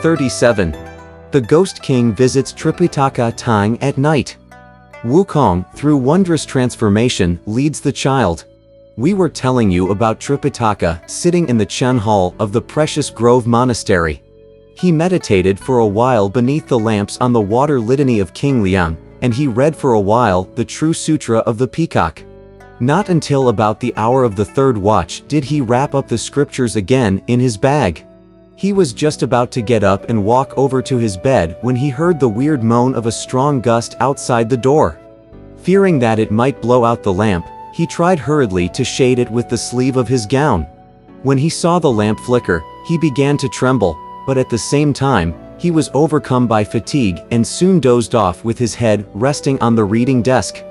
37. The Ghost King visits Tripitaka Tang at night. Wukong, through wondrous transformation, leads the child. We were telling you about Tripitaka sitting in the Chen Hall of the Precious Grove Monastery. He meditated for a while beneath the lamps on the water litany of King Liang, and he read for a while the True Sutra of the Peacock. Not until about the hour of the third watch did he wrap up the scriptures again in his bag. He was just about to get up and walk over to his bed when he heard the weird moan of a strong gust outside the door. Fearing that it might blow out the lamp, he tried hurriedly to shade it with the sleeve of his gown. When he saw the lamp flicker, he began to tremble, but at the same time, he was overcome by fatigue and soon dozed off with his head resting on the reading desk.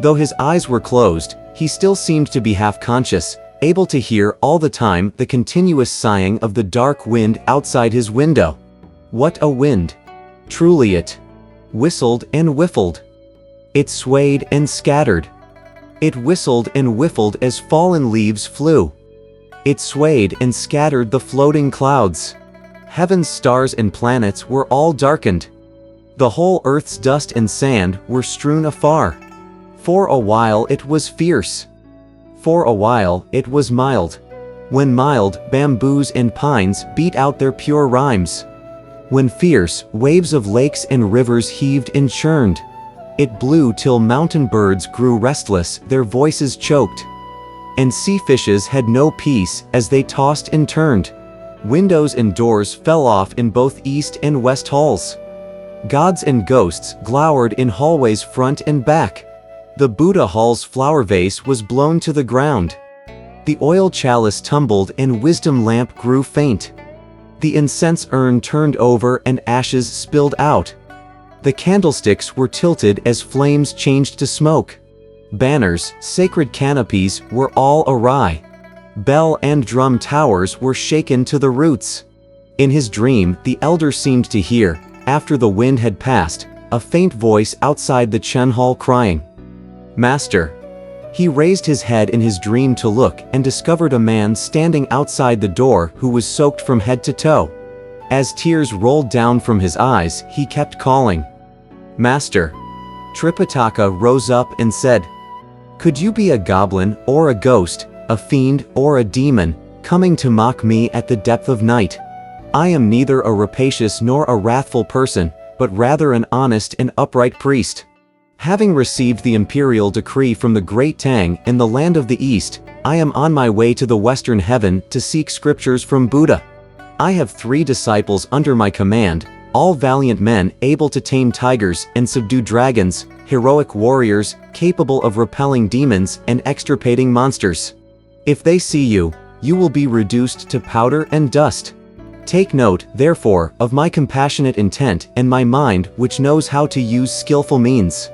Though his eyes were closed, he still seemed to be half-conscious, able to hear all the time the continuous sighing of the dark wind outside his window. What a wind! Truly it whistled and whiffled. It swayed and scattered. It whistled and whiffled as fallen leaves flew. It swayed and scattered the floating clouds. Heaven's stars and planets were all darkened. The whole earth's dust and sand were strewn afar. For a while it was fierce. For a while it was mild. When mild, bamboos and pines beat out their pure rhymes. When fierce, waves of lakes and rivers heaved and churned. It blew till mountain birds grew restless, their voices choked. And sea fishes had no peace as they tossed and turned. Windows and doors fell off in both east and west halls. Gods and ghosts glowered in hallways front and back. The Buddha hall's flower vase was blown to the ground. The oil chalice tumbled and wisdom lamp grew faint. The incense urn turned over and ashes spilled out. The candlesticks were tilted as flames changed to smoke. Banners, sacred canopies were all awry. Bell and drum towers were shaken to the roots. In his dream, the elder seemed to hear, after the wind had passed, a faint voice outside the Chen Hall crying, "Master." He raised his head in his dream to look and discovered a man standing outside the door who was soaked from head to toe. As tears rolled down from his eyes, he kept calling, "Master." Tripitaka rose up and said, "Could you be a goblin or a ghost, a fiend or a demon, coming to mock me at the depth of night? I am neither a rapacious nor a wrathful person, but rather an honest and upright priest. Having received the imperial decree from the great Tang in the land of the East, I am on my way to the western heaven to seek scriptures from Buddha. I have 3 disciples under my command, all valiant men able to tame tigers and subdue dragons, heroic warriors capable of repelling demons and extirpating monsters. If they see you, you will be reduced to powder and dust. Take note, therefore, of my compassionate intent and my mind which knows how to use skillful means.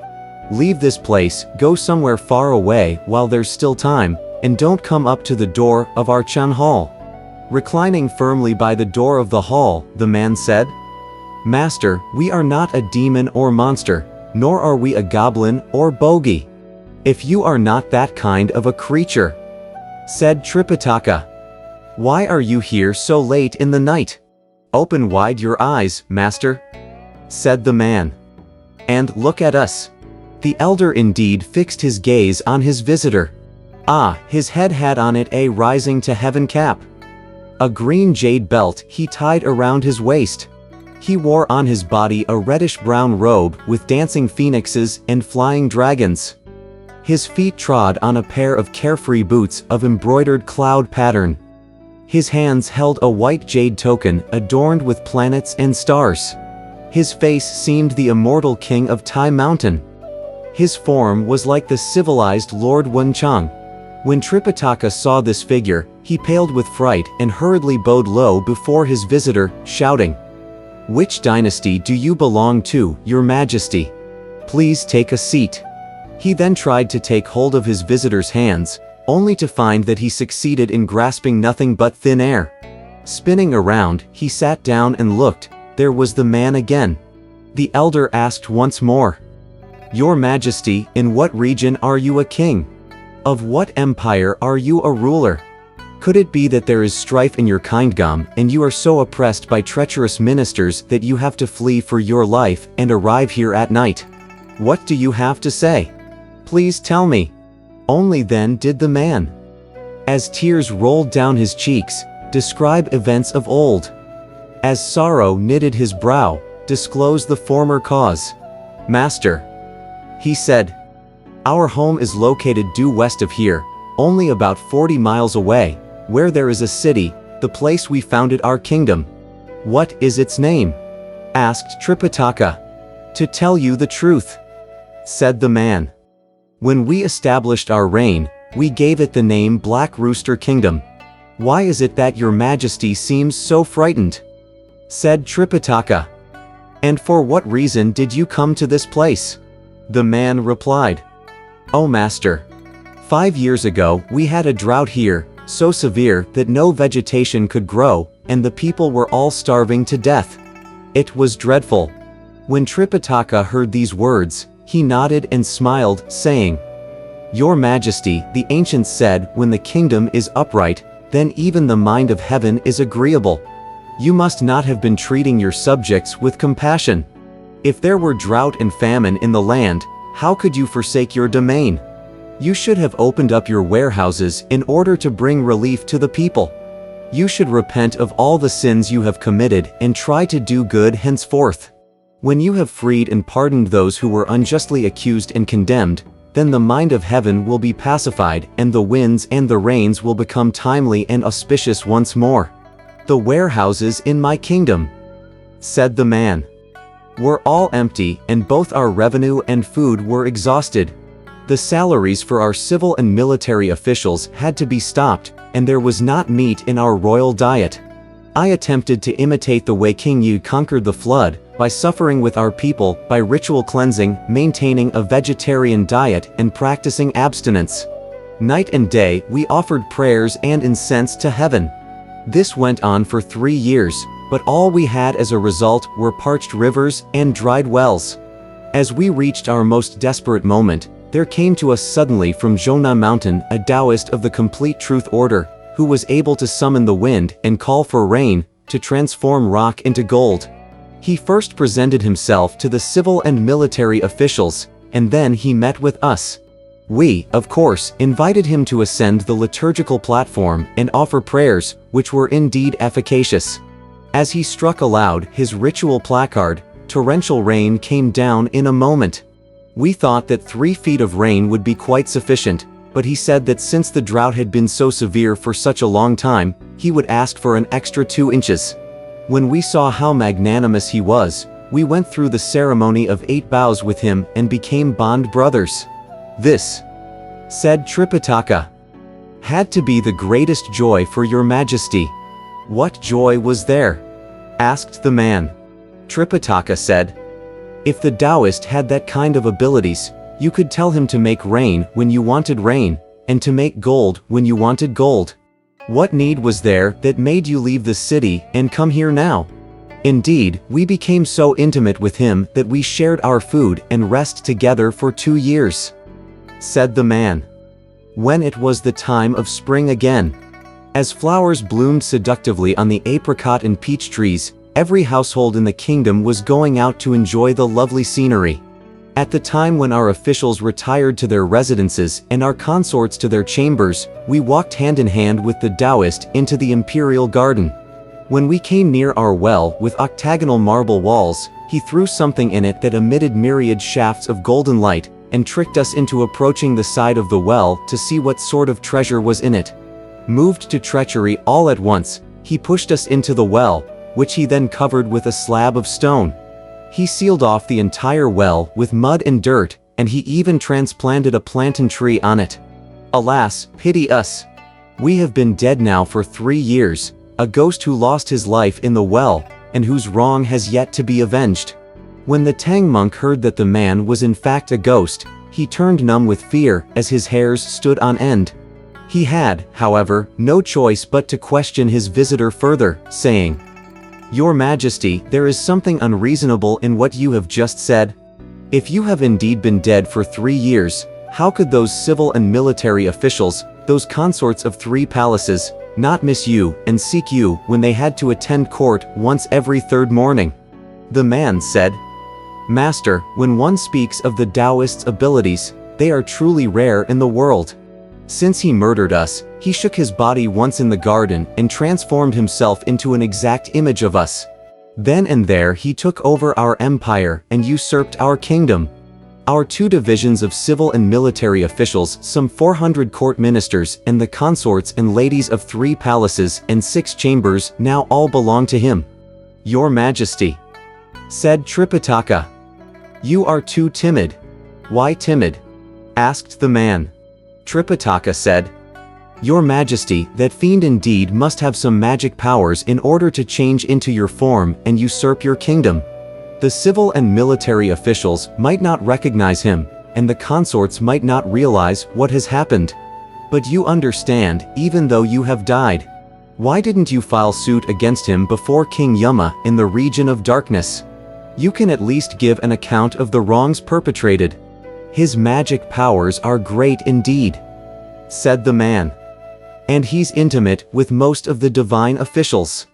Leave this place, go somewhere far away while there's still time, and don't come up to the door of our Chen Hall." Reclining firmly by the door of the hall, the man said, "Master, we are not a demon or monster, nor are we a goblin or bogey. If you are not that kind of a creature," said Tripitaka, "why are you here so late in the night? Open wide your eyes, master," said the man, "and look at us." The elder indeed fixed his gaze on his visitor. Ah, his head had on it a rising to heaven cap. A green jade belt he tied around his waist. He wore on his body a reddish-brown robe with dancing phoenixes and flying dragons. His feet trod on a pair of carefree boots of embroidered cloud pattern. His hands held a white jade token adorned with planets and stars. His face seemed the immortal king of Tai Mountain. His form was like the civilized Lord Wenchang. When Tripitaka saw this figure, he paled with fright and hurriedly bowed low before his visitor, shouting, "Which dynasty do you belong to, Your Majesty? Please take a seat." He then tried to take hold of his visitor's hands, only to find that he succeeded in grasping nothing but thin air. Spinning around, he sat down and looked. There was the man again. The elder asked once more, "Your Majesty, in what region are you a king? Of what empire are you a ruler?" Could it be that there is strife in your kingdom, and you are so oppressed by treacherous ministers that you have to flee for your life and arrive here at night? What do you have to say? Please tell me." Only then did the man, as tears rolled down his cheeks, describe events of old. As sorrow knitted his brow, disclose the former cause. "Master," he said, "our home is located due west of here, only about 40 miles away, where there is a city, the place we founded our kingdom." "What is its name?" asked Tripitaka. "To tell you the truth," said the man, "when we established our reign, we gave it the name Black Rooster Kingdom." "Why is it that your majesty seems so frightened?" said Tripitaka. "And for what reason did you come to this place?" The man replied, "Oh master, 5 years ago we had a drought here, so severe that no vegetation could grow, and the people were all starving to death. It was dreadful." When Tripitaka heard these words, he nodded and smiled, saying, "Your Majesty, the ancients said, when the kingdom is upright, then even the mind of heaven is agreeable. You must not have been treating your subjects with compassion. If there were drought and famine in the land, how could you forsake your domain? You should have opened up your warehouses in order to bring relief to the people. You should repent of all the sins you have committed and try to do good henceforth. When you have freed and pardoned those who were unjustly accused and condemned, then the mind of heaven will be pacified, and the winds and the rains will become timely and auspicious once more." "The warehouses in my kingdom," said the man, "were all empty, and both our revenue and food were exhausted. The salaries for our civil and military officials had to be stopped, and there was not meat in our royal diet. I attempted to imitate the way King Yu conquered the flood, by suffering with our people, by ritual cleansing, maintaining a vegetarian diet, and practicing abstinence. Night and day we offered prayers and incense to heaven. This went on for 3 years, but all we had as a result were parched rivers and dried wells. As we reached our most desperate moment, there came to us suddenly from Zhonan Mountain a Taoist of the Complete Truth Order, who was able to summon the wind and call for rain, to transform rock into gold. He first presented himself to the civil and military officials, and then he met with us. We, of course, invited him to ascend the liturgical platform and offer prayers, which were indeed efficacious. As he struck aloud his ritual placard, torrential rain came down in a moment. We thought that 3 feet of rain would be quite sufficient, but he said that since the drought had been so severe for such a long time, he would ask for an extra 2 inches. When we saw how magnanimous he was, we went through the ceremony of 8 bows with him and became bond brothers. This, said Tripitaka, had to be the greatest joy for your majesty. What joy was there? Asked the man. Tripitaka said, if the Taoist had that kind of abilities, you could tell him to make rain when you wanted rain, and to make gold when you wanted gold. What need was there that made you leave the city and come here now? Indeed, we became so intimate with him that we shared our food and rest together for 2 years. Said the man. When it was the time of spring again, as flowers bloomed seductively on the apricot and peach trees, every household in the kingdom was going out to enjoy the lovely scenery. At the time when our officials retired to their residences and our consorts to their chambers, we walked hand in hand with the Taoist into the imperial garden. When we came near our well with octagonal marble walls, he threw something in it that emitted myriad shafts of golden light, and tricked us into approaching the side of the well to see what sort of treasure was in it. Moved to treachery all at once, he pushed us into the well, which he then covered with a slab of stone. He sealed off the entire well with mud and dirt, and he even transplanted a plantain tree on it. Alas, pity us. We have been dead now for 3 years, a ghost who lost his life in the well, and whose wrong has yet to be avenged. When the Tang monk heard that the man was in fact a ghost, he turned numb with fear as his hairs stood on end. He had, however, no choice but to question his visitor further, saying, Your Majesty, there is something unreasonable in what you have just said. If you have indeed been dead for 3 years, how could those civil and military officials, those consorts of 3 palaces, not miss you and seek you when they had to attend court once every third morning. The man said, Master, when one speaks of the Taoist's abilities, they are truly rare in the world. Since he murdered us, he shook his body once in the garden and transformed himself into an exact image of us. Then and there he took over our empire and usurped our kingdom. Our 2 divisions of civil and military officials, some 400 court ministers, and the consorts and ladies of 3 palaces and 6 chambers now all belong to him. Your Majesty, said Tripitaka. You are too timid. Why timid? Asked the man. Tripitaka said, Your Majesty, that fiend indeed must have some magic powers in order to change into your form and usurp your kingdom. The civil and military officials might not recognize him, and the consorts might not realize what has happened. But you understand, even though you have died. Why didn't you file suit against him before King Yama in the region of darkness? You can at least give an account of the wrongs perpetrated. His magic powers are great indeed, said the man. And he's intimate with most of the divine officials.